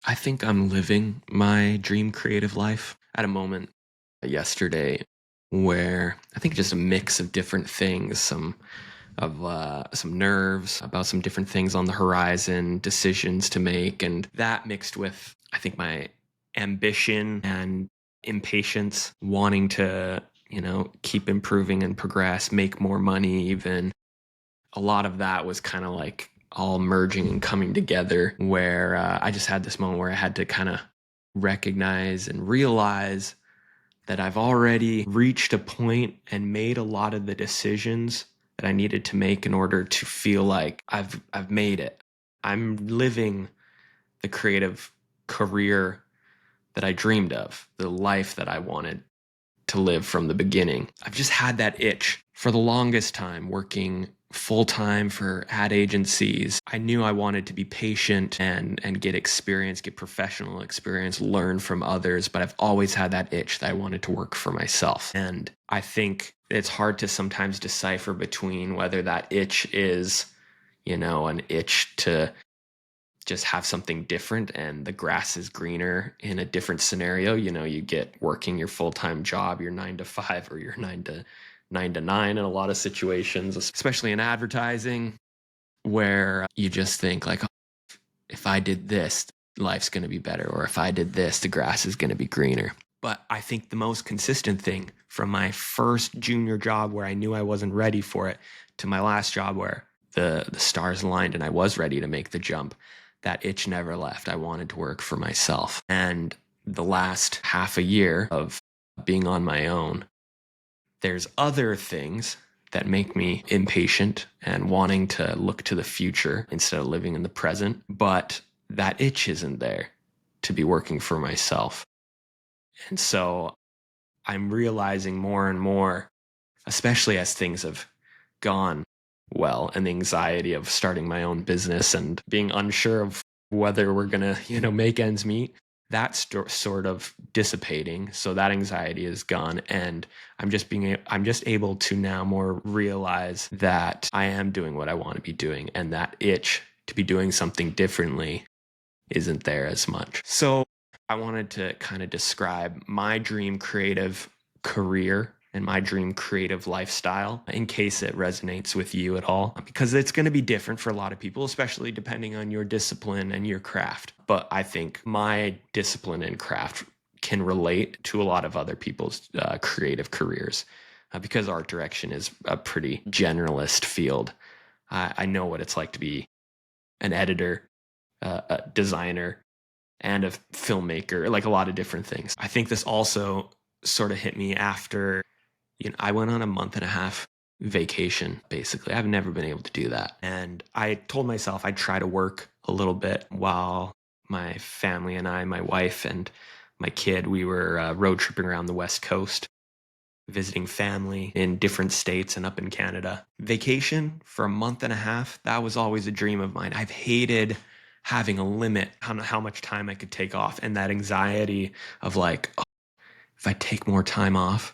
I think I'm living my dream creative life at a moment yesterday where I think just a mix of different things, some nerves about some different things on the horizon, decisions to make, and that mixed with I think my ambition and impatience, wanting to keep improving and progress, make more money even. A lot of that was kind of like all merging and coming together where I just had this moment where I had to kind of recognize and realize that I've already reached a point and made a lot of the decisions that I needed to make in order to feel like I've made it. I'm living the creative career that I dreamed of, the life that I wanted to live from the beginning. I've just had that itch for the longest time working full time for ad agencies. I knew I wanted to be patient and get experience, get professional experience, learn from others, but I've always had that itch that I wanted to work for myself. And I think it's hard to sometimes decipher between whether that itch is, an itch to just have something different and the grass is greener in a different scenario. You get working your full-time job, your 9 to 5 or your 9 to 9 in a lot of situations, especially in advertising, where you just think like, oh, if I did this, life's going to be better. Or if I did this, the grass is going to be greener. But I think the most consistent thing from my first junior job where I knew I wasn't ready for it to my last job where the stars aligned and I was ready to make the jump, that itch never left. I wanted to work for myself. And the last half a year of being on my own, there's other things that make me impatient and wanting to look to the future instead of living in the present. But that itch isn't there to be working for myself. And so I'm realizing more and more, especially as things have gone well, and the anxiety of starting my own business and being unsure of whether we're going to, make ends meet, that's sort of dissipating. So that anxiety is gone. And I'm just able to now more realize that I am doing what I want to be doing. And that itch to be doing something differently isn't there as much. So I wanted to kind of describe my dream creative career and my dream creative lifestyle in case it resonates with you at all, because it's going to be different for a lot of people, especially depending on your discipline and your craft. But I think my discipline and craft can relate to a lot of other people's creative careers because art direction is a pretty generalist field. I know what it's like to be an editor, a designer, and a filmmaker, like a lot of different things. I think this also sort of hit me after, I went on a month and a half vacation, basically. I've never been able to do that. And I told myself I'd try to work a little bit while my family and I, my wife and my kid, we were road tripping around the West Coast, visiting family in different states and up in Canada. Vacation for a month and a half, that was always a dream of mine. I've hated having a limit on how much time I could take off and that anxiety of like, oh, if I take more time off,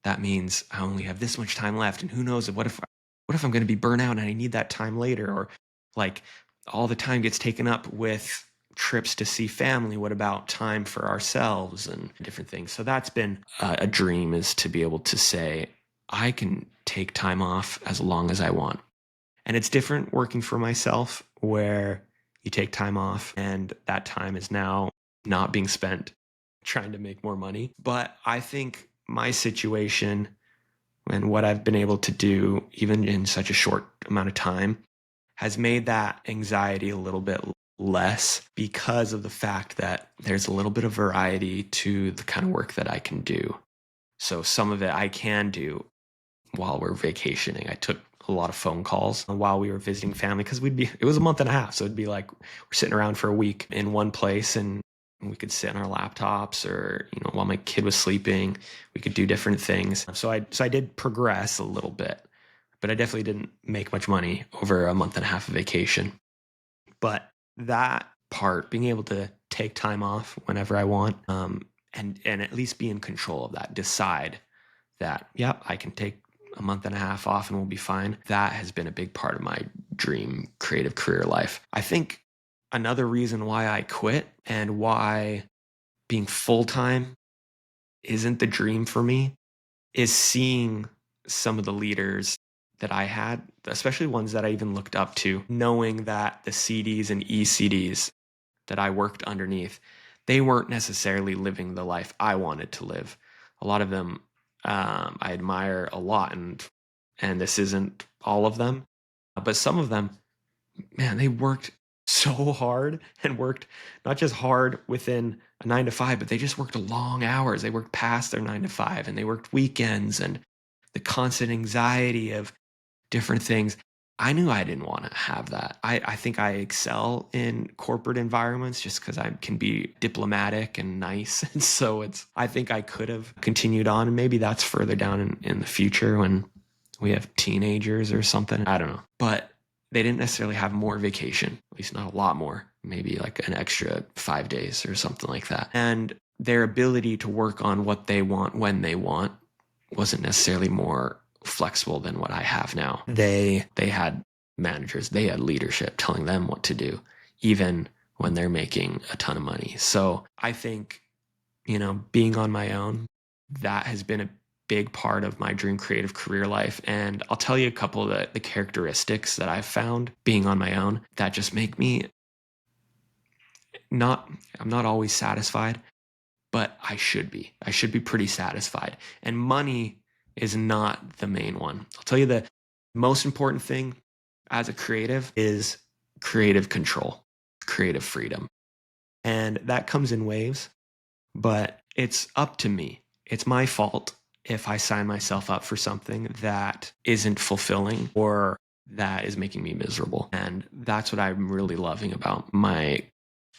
that means I only have this much time left. And who knows, what if I'm going to be burnt out and I need that time later? Or like all the time gets taken up with trips to see family. What about time for ourselves and different things? So that's been a dream, is to be able to say, I can take time off as long as I want. And it's different working for myself where you take time off and that time is now not being spent trying to make more money. But I think my situation and what I've been able to do, even in such a short amount of time, has made that anxiety a little bit less because of the fact that there's a little bit of variety to the kind of work that I can do. So some of it I can do while we're vacationing. I took a lot of phone calls while we were visiting family because it was a month and a half. So it'd be like we're sitting around for a week in one place and we could sit on our laptops or, while my kid was sleeping, we could do different things. So I did progress a little bit, but I definitely didn't make much money over a month and a half of vacation. But that part, being able to take time off whenever I want, and at least be in control of that, decide that, yeah, I can take a month and a half off and we'll be fine. That has been a big part of my dream creative career life. I think another reason why I quit and why being full time isn't the dream for me is seeing some of the leaders that I had, especially ones that I even looked up to, knowing that the CDs and ECDs that I worked underneath, they weren't necessarily living the life I wanted to live. A lot of them I admire a lot, and this isn't all of them, but some of them, man, they worked so hard and worked not just hard within a 9 to 5, but they just worked long hours. They worked past their 9 to 5 and they worked weekends, and the constant anxiety of different things. I knew I didn't want to have that. I think I excel in corporate environments just because I can be diplomatic and nice. And so I think I could have continued on. And maybe that's further down in the future when we have teenagers or something. I don't know. But they didn't necessarily have more vacation, at least not a lot more, maybe like an extra 5 days or something like that. And their ability to work on what they want when they want wasn't necessarily more flexible than what I have now. They had managers, they had leadership telling them what to do, even when they're making a ton of money. So I think, being on my own, that has been a big part of my dream creative career life. And I'll tell you a couple of the characteristics that I've found being on my own that just make me I'm not always satisfied, but I should be. I should be pretty satisfied. And money is not the main one. I'll tell you the most important thing as a creative is creative control, creative freedom. And that comes in waves, but it's up to me. It's my fault if I sign myself up for something that isn't fulfilling or that is making me miserable. And that's what I'm really loving about my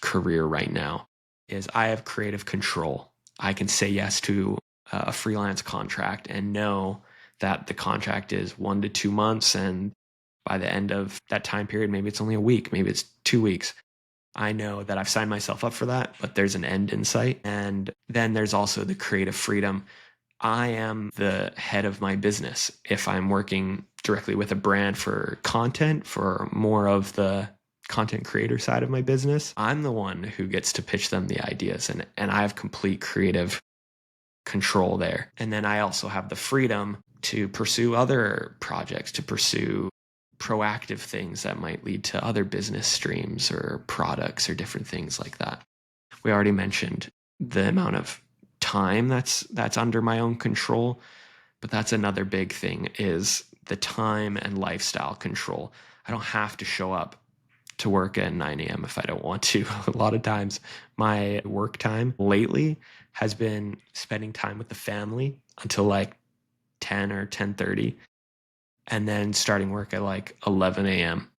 career right now is I have creative control. I can say yes to a freelance contract and know that the contract is 1 to 2 months. And by the end of that time period, maybe it's only a week, maybe it's 2 weeks. I know that I've signed myself up for that, but there's an end in sight. And then there's also the creative freedom. I am the head of my business. If I'm working directly with a brand for content, for more of the content creator side of my business, I'm the one who gets to pitch them the ideas, and I have complete creative control there. And then I also have the freedom to pursue other projects, to pursue proactive things that might lead to other business streams or products or different things like that. We already mentioned the amount of time that's under my own control, but that's another big thing is the time and lifestyle control. I don't have to show up to work at 9 a.m. if I don't want to. A lot of times my work time lately has been spending time with the family until like 10 or 10:30, and then starting work at like 11 a.m.,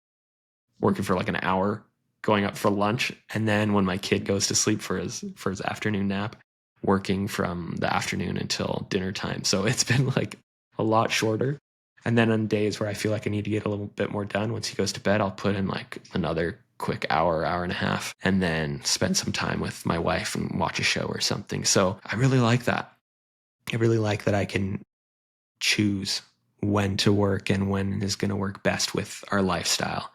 working for like an hour, going up for lunch, and then when my kid goes to sleep for his afternoon nap, working from the afternoon until dinner time. So it's been like a lot shorter. And then on days where I feel like I need to get a little bit more done, once he goes to bed, I'll put in like another quick hour and a half, and then spend some time with my wife and watch a show or something. So I really like that. I really like that I can choose when to work and when is going to work best with our lifestyle.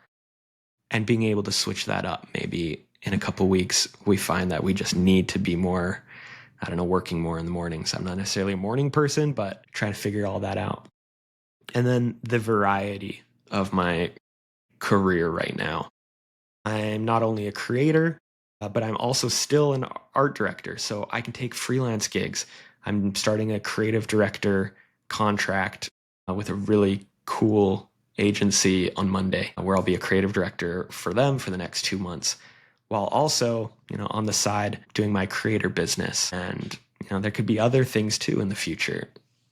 And being able to switch that up, maybe in a couple weeks, we find that we just need to be more, I don't know, working more in the mornings. I'm not necessarily a morning person, but trying to figure all that out. And then the variety of my career right now. I'm not only a creator, but I'm also still an art director. So I can take freelance gigs. I'm starting a creative director contract with a really cool agency on Monday where I'll be a creative director for them for the next 2 months, while also, on the side doing my creator business. And, there could be other things too in the future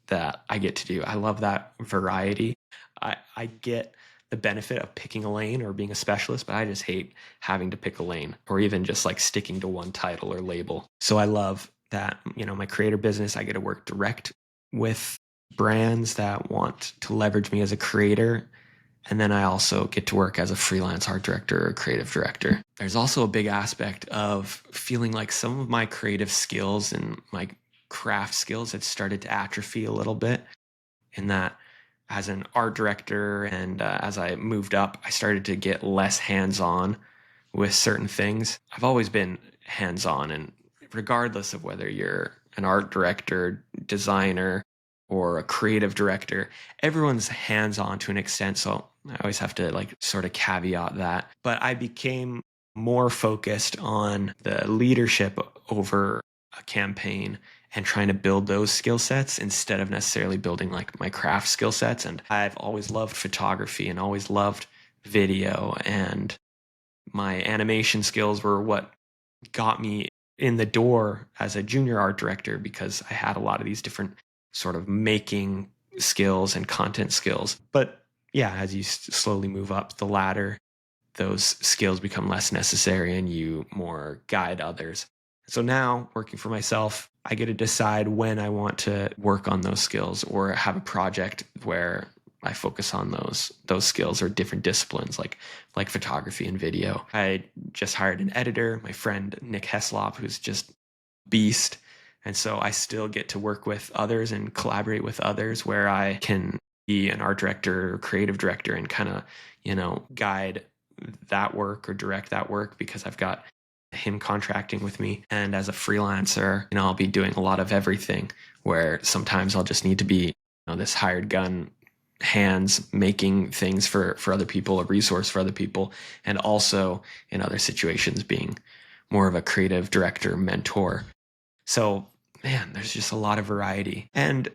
that I get to do. I love that variety. I get the benefit of picking a lane or being a specialist, but I just hate having to pick a lane or even just like sticking to one title or label. So I love that, my creator business, I get to work direct with brands that want to leverage me as a creator. And then I also get to work as a freelance art director or creative director. There's also a big aspect of feeling like some of my creative skills and my craft skills have started to atrophy a little bit, in that as an art director and as I moved up, I started to get less hands-on with certain things. I've always been hands on, and regardless of whether you're an art director, designer, or a creative director, everyone's hands on to an extent. So I always have to like sort of caveat that. But I became more focused on the leadership over a campaign and trying to build those skill sets instead of necessarily building like my craft skill sets. And I've always loved photography and always loved video, and my animation skills were what got me in the door as a junior art director, because I had a lot of these different sort of making skills and content skills. But yeah, as you slowly move up the ladder, those skills become less necessary and you more guide others. So now, working for myself, I get to decide when I want to work on those skills or have a project where I focus on those skills or different disciplines like photography and video. I just hired an editor, my friend Nick Heslop, who's just beast. And so I still get to work with others and collaborate with others where I can be an art director or creative director and kind of, guide that work or direct that work because I've got him contracting with me. And as a freelancer, I'll be doing a lot of everything, where sometimes I'll just need to be, this hired gun hands making things for other people, a resource for other people, and also in other situations being more of a creative director mentor. So, man, there's just a lot of variety. And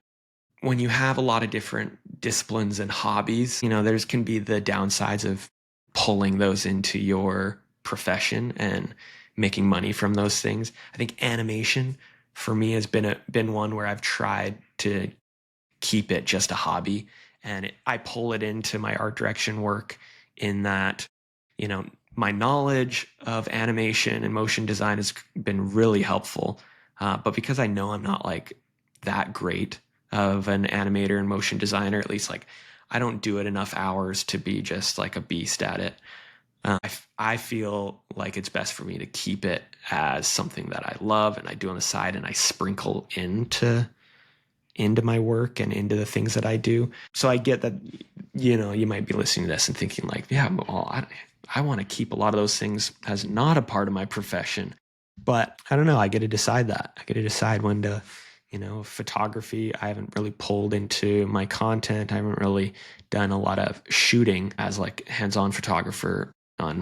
when you have a lot of different disciplines and hobbies, there's can be the downsides of pulling those into your profession and making money from those things. I think animation for me has been one where I've tried to keep it just a hobby, and I pull it into my art direction work in that, you know, my knowledge of animation and motion design has been really helpful. But because I know I'm not like that great of an animator and motion designer, at least like I don't do it enough hours to be just like a beast at it. I feel like it's best for me to keep it as something that I love and I do on the side, and I sprinkle into my work and into the things that I do. So I get that, you might be listening to this and thinking like, yeah, well, I want to keep a lot of those things as not a part of my profession. But I don't know. I get to decide that. I get to decide when to, photography, I haven't really pulled into my content. I haven't really done a lot of shooting as like hands-on photographer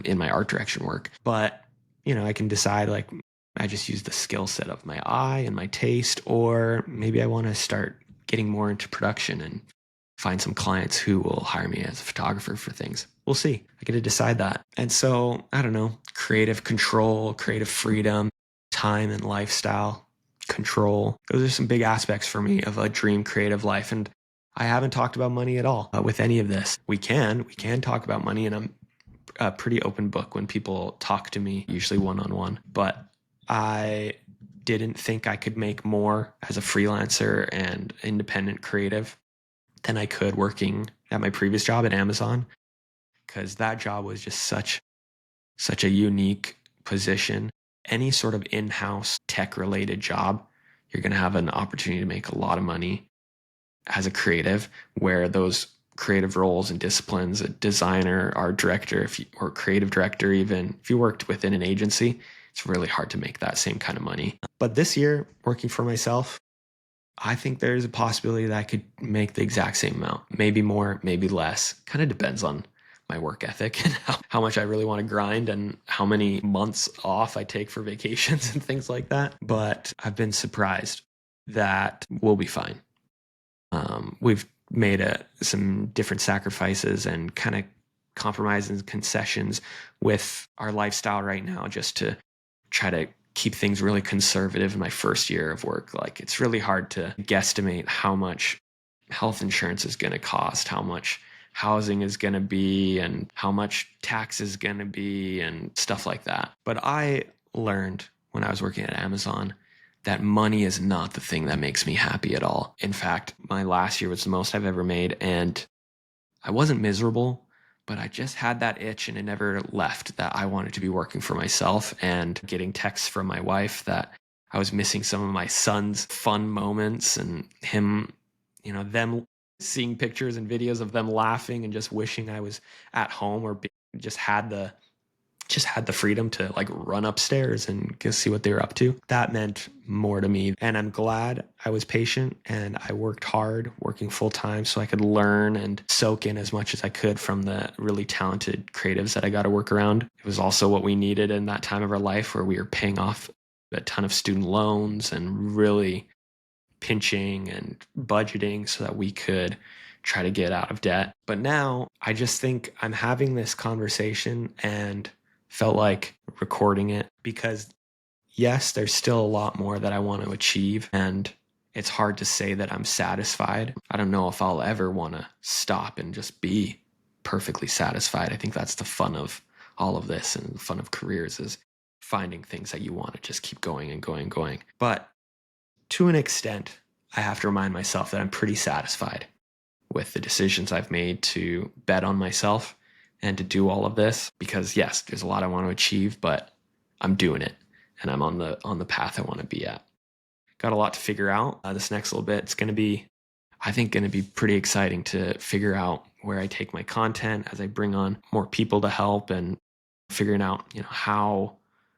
in my art direction work. But, I can decide like I just use the skill set of my eye and my taste, or maybe I want to start getting more into production and find some clients who will hire me as a photographer for things. We'll see. I get to decide that. And so, I don't know, creative control, creative freedom, time and lifestyle control. Those are some big aspects for me of a dream creative life. And I haven't talked about money at all with any of this. We can talk about money, and I'm a pretty open book when people talk to me, usually one-on-one. But I didn't think I could make more as a freelancer and independent creative than I could working at my previous job at Amazon, because that job was just such a unique position. Any sort of in-house tech related job, you're going to have an opportunity to make a lot of money as a creative, where those creative roles and disciplines, a designer, art director, or creative director, even if you worked within an agency, it's really hard to make that same kind of money. But this year, working for myself, I think there's a possibility that I could make the exact same amount, maybe more, maybe less. Kind of depends on my work ethic and how much I really want to grind and how many months off I take for vacations and things like that. But I've been surprised that we'll be fine. We've made some different sacrifices and kind of compromises and concessions with our lifestyle right now, just to try to keep things really conservative in my first year of work. Like, it's really hard to guesstimate how much health insurance is going to cost, how much housing is going to be, and how much tax is going to be, and stuff like that. But I learned when I was working at Amazon that money is not the thing that makes me happy at all. In fact, my last year was the most I've ever made, and I wasn't miserable, but I just had that itch and it never left, that I wanted to be working for myself, and getting texts from my wife that I was missing some of my son's fun moments and him, them seeing pictures and videos of them laughing and just wishing I was at home, or just had the just had the freedom to like run upstairs and go see what they were up to. That meant more to me. And I'm glad I was patient and I worked hard, working full time so I could learn and soak in as much as I could from the really talented creatives that I got to work around. It was also what we needed in that time of our life where we were paying off a ton of student loans and really pinching and budgeting so that we could try to get out of debt. But now I just think I'm having this conversation and felt like recording it because, yes, there's still a lot more that I want to achieve. And it's hard to say that I'm satisfied. I don't know if I'll ever want to stop and just be perfectly satisfied. I think that's the fun of all of this and the fun of careers is finding things that you want to just keep going and going and going. But to an extent, I have to remind myself that I'm pretty satisfied with the decisions I've made to bet on myself and to do all of this because yes, there's a lot I want to achieve, but I'm doing it and I'm on the path I want to be at. Got a lot to figure out. This next little bit, it's going to be, I think, going to be pretty exciting to figure out where I take my content as I bring on more people to help and figuring out,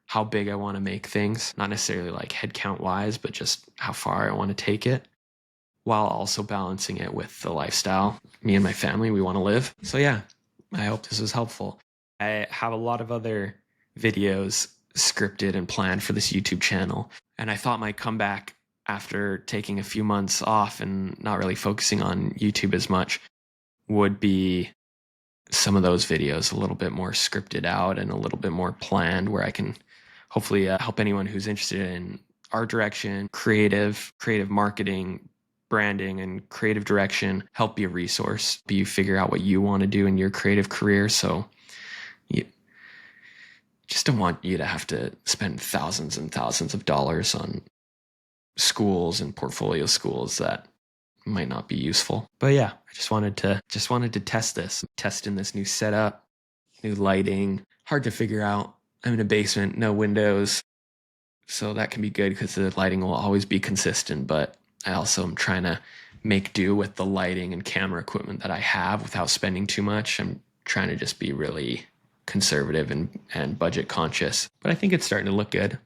how big I want to make things, not necessarily like headcount wise, but just how far I want to take it while also balancing it with the lifestyle me and my family we want to live. So yeah, I hope this was helpful. I have a lot of other videos scripted and planned for this YouTube channel, and I thought my comeback after taking a few months off and not really focusing on YouTube as much would be some of those videos a little bit more scripted out and a little bit more planned where I can hopefully help anyone who's interested in art direction, creative marketing, branding, and creative direction, help be a resource, be you figure out what you want to do in your creative career. So you just don't want you to have to spend thousands and thousands of dollars on schools and portfolio schools that might not be useful. But yeah, I just wanted to test in this new setup, new lighting. Hard to figure out. I'm in a basement, no windows. So that can be good because the lighting will always be consistent, but I also am trying to make do with the lighting and camera equipment that I have without spending too much. I'm trying to just be really conservative and budget conscious, but I think it's starting to look good.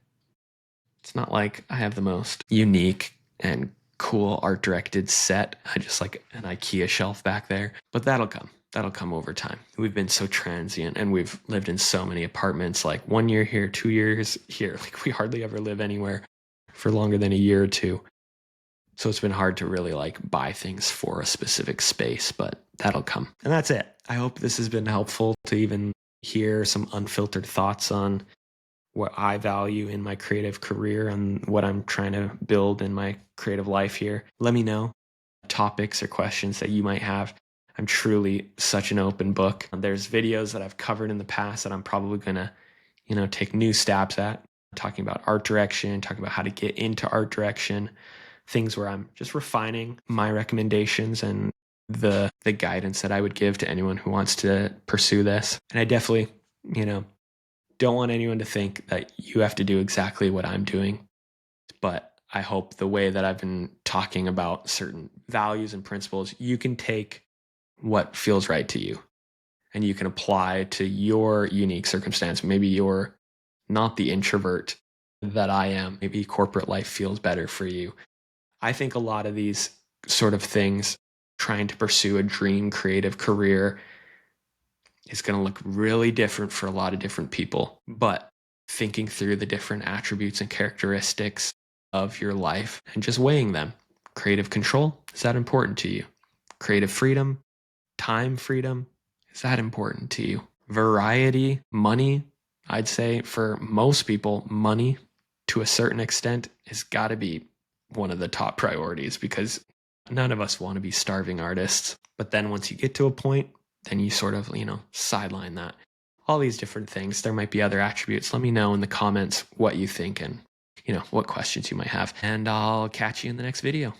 It's not like I have the most unique and cool art directed set. I just like an IKEA shelf back there, but that'll come. That'll come over time. We've been so transient and we've lived in so many apartments, like 1 year here, 2 years here. Like we hardly ever live anywhere for longer than a year or two. So it's been hard to really like buy things for a specific space, but that'll come. And that's it. I hope this has been helpful to even hear some unfiltered thoughts on what I value in my creative career and what I'm trying to build in my creative life here. Let me know topics or questions that you might have. I'm truly such an open book. There's videos that I've covered in the past that I'm probably going to, take new stabs at, talking about art direction, talking about how to get into art direction, things where I'm just refining my recommendations and the guidance that I would give to anyone who wants to pursue this. And I definitely, don't want anyone to think that you have to do exactly what I'm doing. But I hope the way that I've been talking about certain values and principles, you can take what feels right to you and you can apply to your unique circumstance. Maybe you're not the introvert that I am. Maybe corporate life feels better for you. I think a lot of these sort of things, trying to pursue a dream creative career, is going to look really different for a lot of different people. But thinking through the different attributes and characteristics of your life and just weighing them. Creative control, is that important to you? Creative freedom, time freedom, is that important to you? Variety, money, I'd say for most people, money to a certain extent has got to be one of the top priorities because none of us want to be starving artists. But then once you get to a point, then you sort of, sideline that. All these different things. There might be other attributes. Let me know in the comments what you think and, what questions you might have. And I'll catch you in the next video.